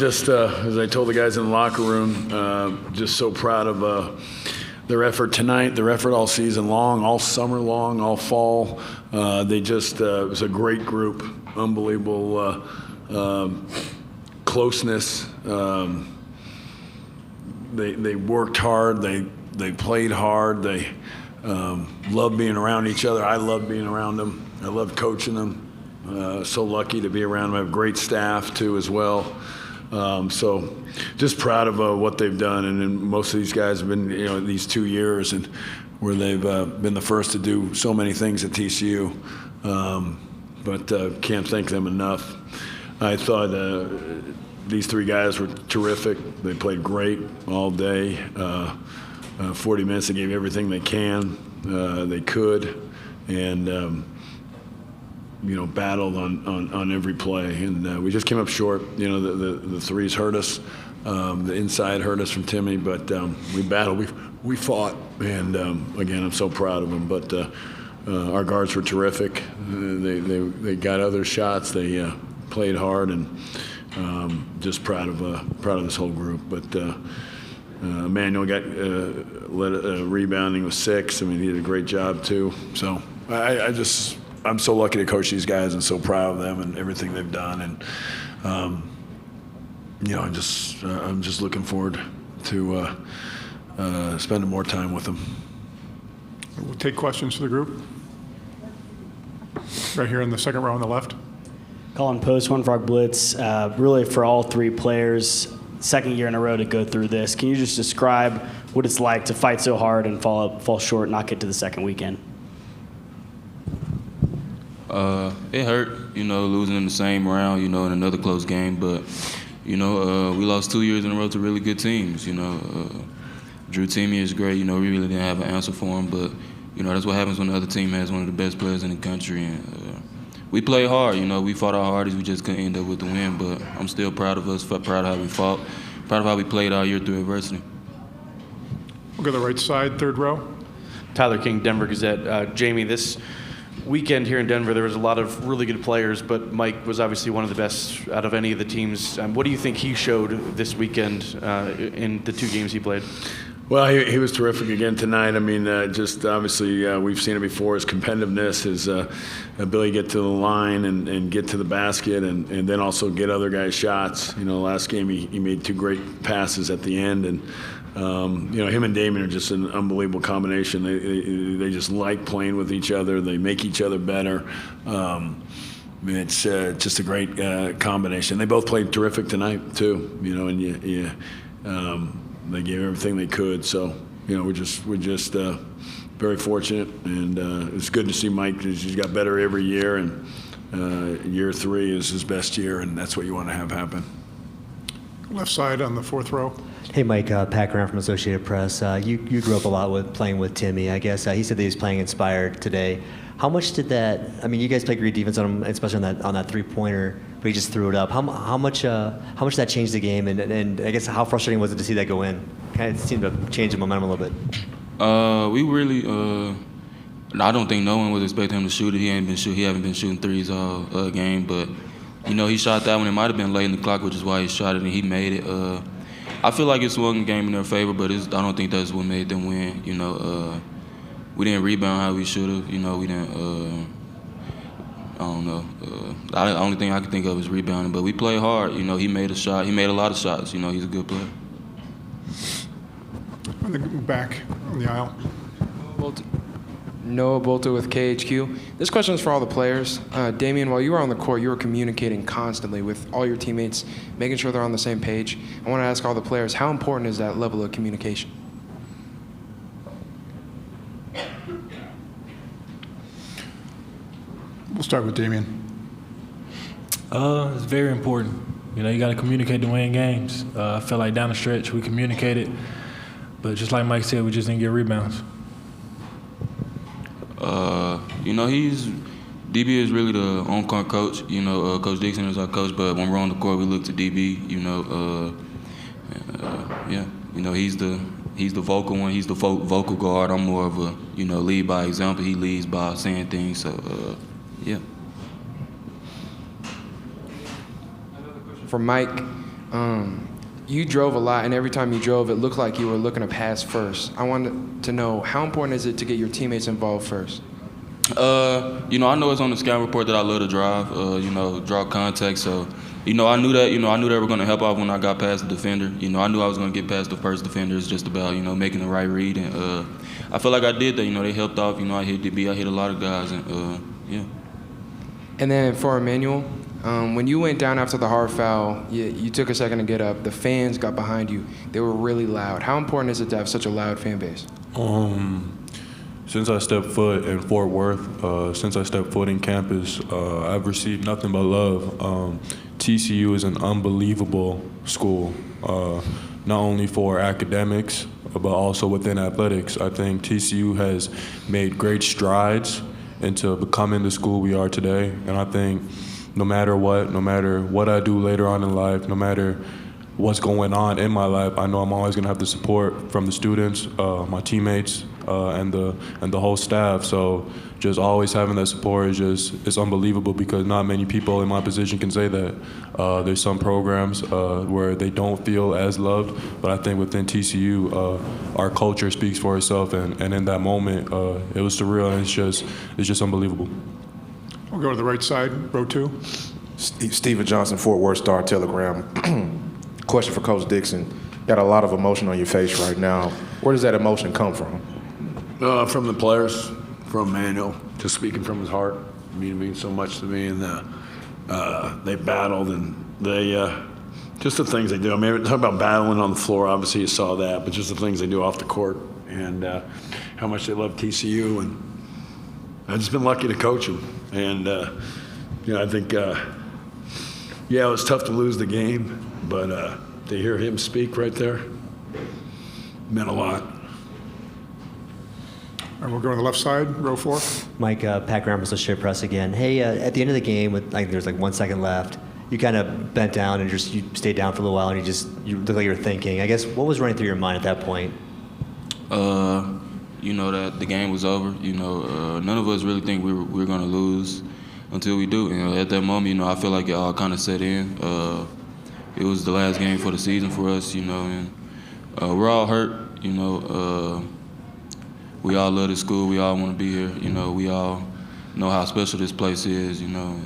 Just as I told the guys in the locker room, just so proud of their effort tonight, their effort all season long, all summer long, all fall. They just, it was a great group, unbelievable closeness. They worked hard, they played hard, they loved being around each other. I loved being around them. I loved coaching them. So lucky to be around them. I have great staff too as well. So just proud of what they've done. And then most of these guys have been, these 2 years and where they've been the first to do so many things at TCU. But can't thank them enough. I thought these 3 guys were terrific. They played great all day. 40 minutes, they gave everything they could, and battled on every play. And we just came up short. The threes hurt us. The inside hurt us from Timmy, but we battled. We fought, and again, I'm so proud of them. But our guards were terrific. They got other shots. They played hard, and just proud of this whole group. But Emmanuel got rebounding with 6. I mean, he did a great job too. So I'm so lucky to coach these guys and so proud of them and everything they've done. And I'm just looking forward to spending more time with them. We'll take questions for the group. Right here in the second row on the left. Colin Post, One Frog Blitz. Really for all 3 players, second year in a row to go through this. Can you just describe what it's like to fight so hard and fall short and not get to the second weekend? It hurt, losing in the same round, in another close game. But, we lost 2 years in a row to really good teams. Drew Timmy is great. We really didn't have an answer for him. But, that's what happens when the other team has one of the best players in the country. And we played hard. We fought our hardest. We just couldn't end up with the win. But I'm still proud of us, proud of how we fought, proud of how we played all year through adversity. We'll go to the right side, third row. Tyler King, Denver Gazette. Jamie, this weekend here in Denver, there was a lot of really good players, but Mike was obviously one of the best out of any of the teams. What do you think he showed this weekend in the 2 games he played? Well, he was terrific again tonight. I mean, just obviously we've seen it before, his competitiveness, his ability to get to the line and get to the basket and then also get other guys' shots. Last game he made 2 great passes at the end. And, him and Damien are just an unbelievable combination. They just like playing with each other. They make each other better. It's just a great combination. They both played terrific tonight, too, and they gave everything they could. So, we're just very fortunate, and it's good to see Mike. He's got better every year, and year 3 is his best year, and that's what you want to have happen. Left side on the 4th row. Hey, Mike, Pat Graham from Associated Press. You grew up a lot playing with Timmy. I guess he said that he was playing inspired today. How much did that? I mean, you guys played great defense on him, especially on that 3-pointer, but he just threw it up. How much did that change the game? And I guess how frustrating was it to see that go in? Kind of seemed to change the momentum a little bit. We really. I don't think no one was expecting him to shoot it. He haven't been shooting threes all game, but he shot that one. It might have been late in the clock, which is why he shot it, and he made it. I feel like it swung the game in their favor, but I don't think that's what made them win. We didn't rebound how we should have. We didn't. I don't know. The only thing I can think of is rebounding, but we played hard. He made a shot. He made a lot of shots. He's a good player. On the back on the aisle. Noah Bolter with KHQ. This question is for all the players. Damian, while you were on the court, you were communicating constantly with all your teammates, making sure they're on the same page. I want to ask all the players, how important is that level of communication? We'll start with Damian. It's very important. You got to communicate to win games. I felt like down the stretch we communicated, but just like Mike said, we just didn't get rebounds. DB is really the on-court coach. Coach Dixon is our coach, but when we're on the court, we look to DB. He's the vocal one. He's the vocal guard. I'm more of a lead by example. He leads by saying things. So yeah. For Mike, You drove a lot, and every time you drove, it looked like you were looking to pass first. I wanted to know, how important is it to get your teammates involved first? I know it's on the scout report that I love to drive, draw contact. So, I knew that, I knew they were going to help out when I got past the defender. I knew I was going to get past the first defender. It's just about, making the right read. And I feel like I did that. They helped off. I hit DB. I hit a lot of guys. And, yeah. And then for Emmanuel, when you went down after the hard foul, you took a second to get up. The fans got behind you. They were really loud. How important is it to have such a loud fan base? Since I stepped foot in Fort Worth, since I stepped foot in campus, I've received nothing but love. TCU is an unbelievable school, not only for academics, but also within athletics. I think TCU has made great strides into becoming the school we are today. And I think no matter what I do later on in life, no matter what's going on in my life, I know I'm always going to have the support from the students, my teammates, and the whole staff. So just always having that support it's unbelievable, because not many people in my position can say that. There's some programs where they don't feel as loved, but I think within TCU, our culture speaks for itself, and in that moment, it was surreal, and it's just unbelievable. We'll go to the right side, row 2. Stephen Johnson, Fort Worth Star-Telegram. Question for Coach Dixon. Got a lot of emotion on your face right now. Where does that emotion come from? From the players, from Manuel, just speaking from his heart. I mean, it means so much to me, and they battled, and they just the things they do. I mean, talk about battling on the floor. Obviously, you saw that, but just the things they do off the court, and how much they love TCU, and I've just been lucky to coach them. And I think, it was tough to lose the game, but to hear him speak right there meant a lot. And we'll go to the left side, row 4. Mike, Pat Graham, Associated Press again. Hey, at the end of the game, with there's 1 second left, you kind of bent down and you stayed down for a little while, and you looked like you were thinking. I guess, what was running through your mind at that point? That the game was over. None of us really think we were going to lose until we do. At that moment, I feel like it all kind of set in. It was the last game for the season for us, and we're all hurt. We all love this school. We all want to be here. We all know how special this place is. Yeah.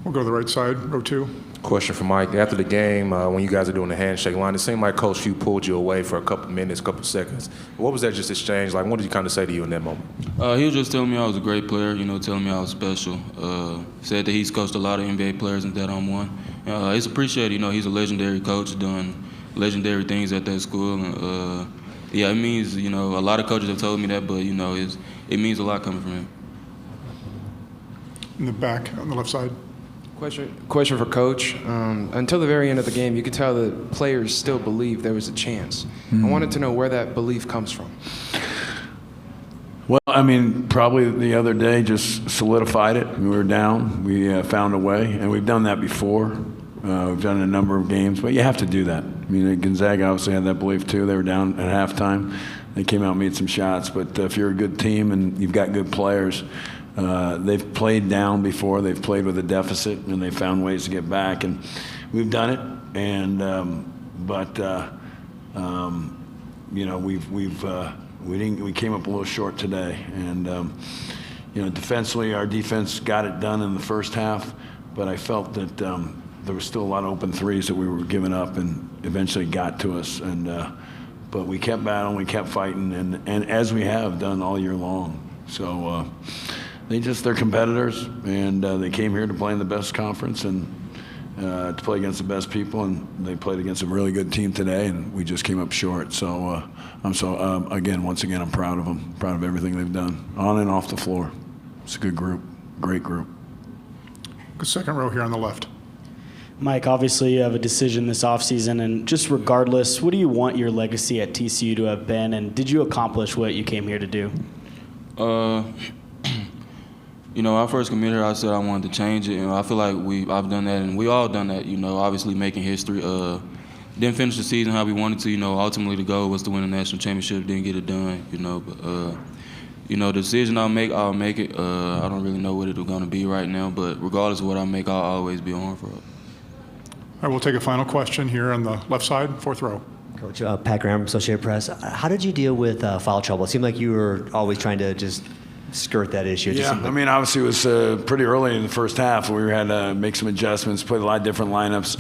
We'll go to the right side, row 2. Question for Mike. After the game, when you guys are doing the handshake line, it seemed like Coach Few pulled you away for a couple minutes, couple seconds. What was that just exchange like? What did he kind of say to you in that moment? He was just telling me I was a great player, telling me I was special. Said that he's coached a lot of NBA players and that I'm one. It's appreciated. He's a legendary coach, doing legendary things at that school. And, it means, a lot of coaches have told me that, but, it means a lot coming from him. In the back, on the left side. Question for Coach. Until the very end of the game, you could tell the players still believed there was a chance. I wanted to know where that belief comes from. Well, I mean, probably the other day just solidified it. We were down. We found a way, and we've done that before. We've done a number of games, but you have to do that. I mean, Gonzaga obviously had that belief too. They were down at halftime. They came out and made some shots, but if you're a good team and you've got good players, they've played down before. They've played with a deficit, and they found ways to get back, and we've done it. And we came up a little short today. And defensively, our defense got it done in the first half, but I felt that there was still a lot of open threes that we were giving up, and eventually got to us. And but we kept battling, we kept fighting, and as we have done all year long. So. They're competitors, and they came here to play in the best conference and to play against the best people, and they played against a really good team today, and we just came up short. So once again, I'm proud of them, proud of everything they've done on and off the floor. It's a good group, great group. Good second row here on the left. Mike, obviously you have a decision this offseason, and just regardless, what do you want your legacy at TCU to have been, and did you accomplish what you came here to do? When I first committed here, I said I wanted to change it. I feel like I've done that, and we all done that. Obviously making history. Didn't finish the season how we wanted to. Ultimately the goal was to win a national championship. Didn't get it done. But the decision I'll make it. I don't really know what it's going to be right now, but regardless of what I make, I'll always be on for it. I will take a final question here on the left side, fourth row. Coach, Pat Graham, Associated Press. How did you deal with foul trouble? It seemed like you were always trying to just skirt that issue. It just Yeah, seemed like- I mean, obviously it was pretty early in the first half. We had to make some adjustments, played a lot of different lineups,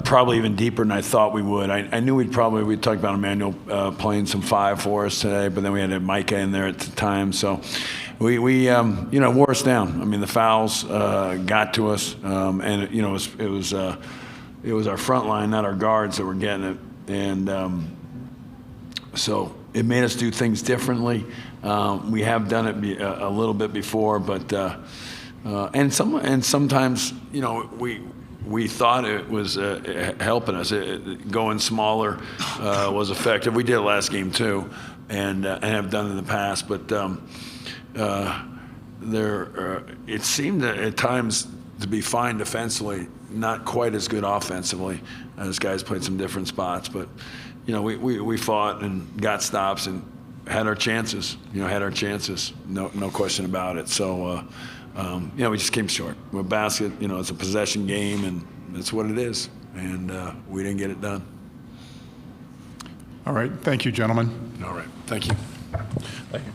probably even deeper than I thought we would. I knew we talked about Emmanuel playing some 5 for us today, but then we had Micah in there at the time. So we wore us down. I mean, the fouls got to us, and it was our front line, not our guards, that were getting it. And so it made us do things differently. We have done it a little bit before, but and sometimes we thought it was helping us. Going smaller was effective. We did it last game too, and have done it in the past. But it seemed at times to be fine defensively, not quite as good offensively. As guys played some different spots, but we fought and got stops and had our chances. No question about it. So we just came short. With basket, it's a possession game, and that's what it is. And we didn't get it done. All right. Thank you, gentlemen. All right. Thank you. Thank you.